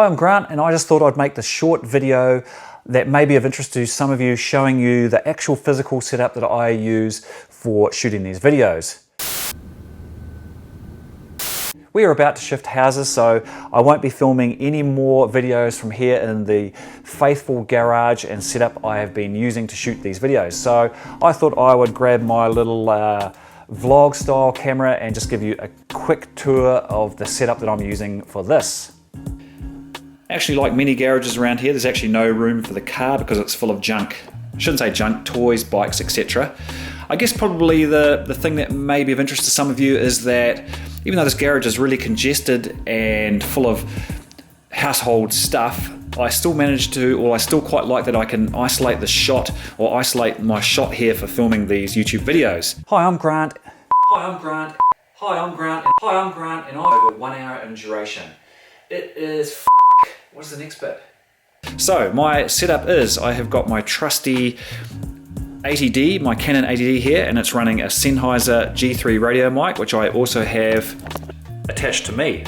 Hi, I'm Grant, and I just thought I'd make this short video that may be of interest to some of you, showing you the actual physical setup that I use for shooting these videos. We are about to shift houses, so I won't be filming any more videos from here in the faithful garage and setup I have been using to shoot these videos. So I thought I would grab my little vlog style camera and just give you a quick tour of the setup that I'm using for this. Actually, like many garages around here, there's actually no room for the car because it's full of junk. I shouldn't say junk, toys, bikes, etc. I guess probably the thing that may be of interest to some of you is that even though this garage is really congested and full of household stuff, I still managed to, or I still quite like that I can isolate the shot, or isolate my shot here for filming these YouTube videos. Hi, I'm Grant. Hi, I'm Grant. Hi, I'm Grant. Hi, I'm Grant, and I'm over 1 hour in duration. It is what's the next bit? So my setup is, I have got my trusty 80D, my Canon 80D here, and it's running a Sennheiser G3 radio mic, which I also have attached to me.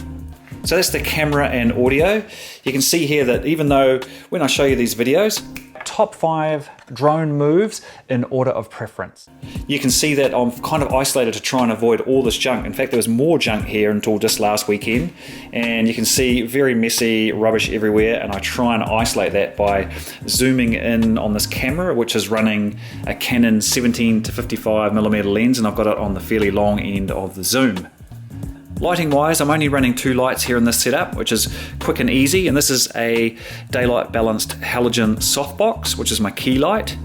So that's the camera and audio. You can see here that even though when I show you these videos, top 5 drone moves in order of preference. You can see that I'm kind of isolated to try and avoid all this junk. In fact, there was more junk here until just last weekend, and you can see very messy rubbish everywhere, and I try and isolate that by zooming in on this camera, which is running a Canon 17 to 55mm lens, and I've got it on the fairly long end of the zoom. Lighting wise, I'm only running 2 lights here in this setup, which is quick and easy, and this is a daylight balanced halogen softbox, which is my key light.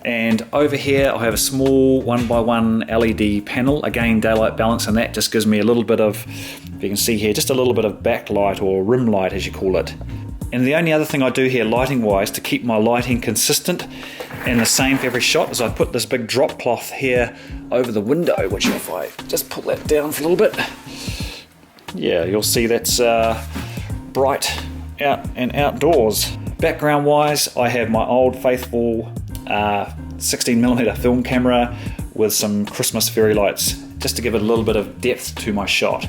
And over here I have a small 1x1 LED panel, again daylight balance, and that just gives me a little bit of, if you can see here, just a little bit of backlight or rim light as you call it. And the only other thing I do here lighting wise to keep my lighting consistent and the same for every shot is I put this big drop cloth here over the window, which if I just pull that down for a little bit, yeah, you'll see that's bright out and outdoors. Background wise, I have my old faithful 16mm film camera with some Christmas fairy lights just to give it a little bit of depth to my shot.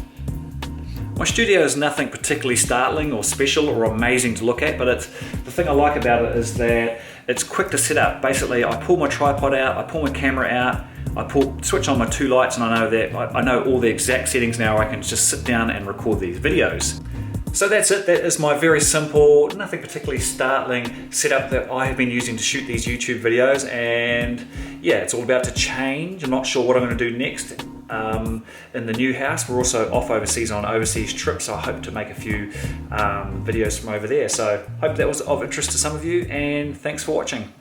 My studio is nothing particularly startling or special or amazing to look at, but the thing I like about it is that it's quick to set up. Basically, I pull my tripod out, I pull my camera out, I switch on my 2 lights, and I know all the exact settings now. I can just sit down and record these videos. So that's it. That is my very simple, nothing particularly startling setup that I have been using to shoot these YouTube videos. And yeah, it's all about to change. I'm not sure what I'm going to do next in the new house. We're also off overseas on an overseas trip, so I hope to make a few videos from over there. So hope that was of interest to some of you, and thanks for watching.